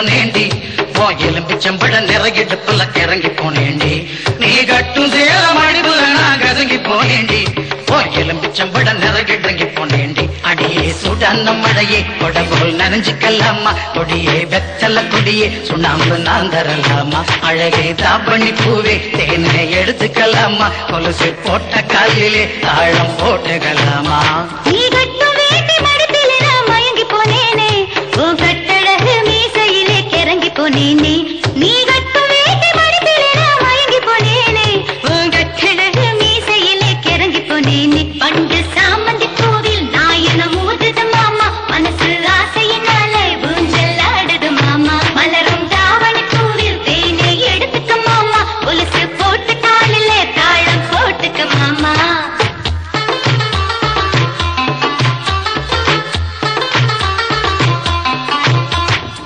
போனேண்டி எலும்பிச்சம்பட நிறையிடுப்புல கிறங்கி போனேண்டி நீ கட்டும் சேல மடிவுல நான் கதங்கி போனேண்டி எலும்பிச்சம்பட நிறையிடங்கி போனேண்டி அடியே சுடான மழையே கொடபோல் நனைஞ்சுக்கலாமா கொடியே வெத்தல கொடியே சுண்ணாம்பு நான் தரலாமா அழகே தாப்பண்ணி பூவே தேனை எடுத்துக்கலாமா கொலுசு போட்ட காலிலே தாழம் போட்டுக்கலாமா போனேனே நீ கட்டும் வேட்டி மடிப்பிலே நான் மயங்கி போனேனே உங்கட்கழகு மீசையிலே கிறங்கி போனேனே பண்டு சாமந்தி பூவில் நாயனம் ஊதுது மாமா மனசு ஆசையினால ஊஞ்சல் ஆடுது மாமா மலரும் தாவணி பூவில் தேனை எடுத்துக்க மாமா கொலுசு போட்டு காலிலே தாழம் போட்டுக்க மாமா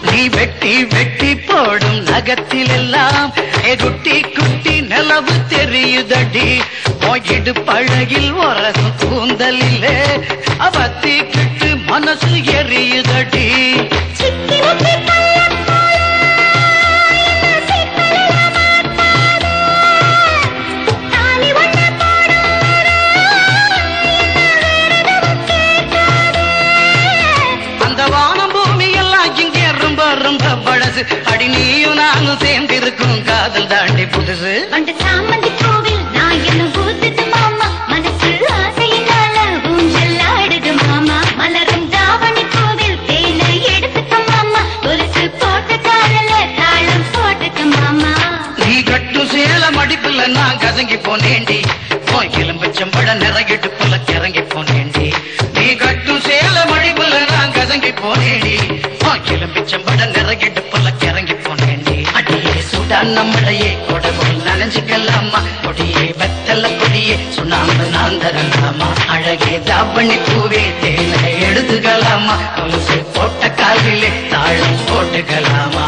நீ வெட்டி வெட்டி போடும் நகத்தில் எல்லாம் குட்டி குட்டி நிலவு தெரியுதடி போயிடு பழகில் ஒரசு கூந்தலிலே அவத்தி கிட்டு மனசு எரியுதடி அடி நீயும் நானும் சேர்ந்திருக்கும் காதல் தாண்டி புதுசு பண்டு சாமந்தி பூவில் நாயனம் ஊதுது மாமா மனசு ஆசையினால ஊஞ்சல் ஆடுது மாமா மலரும் தாவணி பூவில் தேனை எடுத்துக்க மாமா கொலுசு போட்ட காலில தாளம் போட்டுக்க மாமா நீ கட்டும் சேல மடிப்புல நான் கதங்கி போனேண்டி எலும்பிச்சம்பட நிறையிடுப்புல கிறங்கி போனேண்டி நீ கட்டும் சேல மடிப்புல நான் கதங்கி போனேண்டி எலும்பிச்சம்பட நிறையிடுப்புல கிறங்கி போனேண்டி அடியே சுடான மழையே கொடபோல் நனைஞ்சுக்கலாமா கொடியே வெத்தல கொடியே சுண்ணாம்பு நான் தரலாமா அழகே தாப்பண்ணி பூவே தேனை எடுத்துக்கலாமா கொலுசு போட்ட காலிலே தாழம் போட்டுக்கலாமா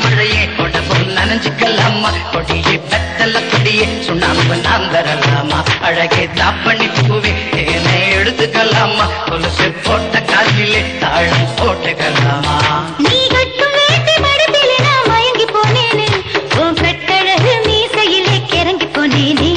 மழையே கொடபோல் நனைஞ்சுக்கலாமா கொடியே வெத்தல கொடியே சுண்ணாம்பு நான் தரலாமா அழகே தாப்பண்ணி பூவே தேனை எடுத்துக்கலாமா கொலுசு போட்ட காலிலே தாழம் போட்டுக்கலாமா நீ கட்டும் வேட்டி மடிப்பிலே நான் மயங்கி போனேனே உன் கட்டழகு மீசையிலே கிறங்கி போனேனே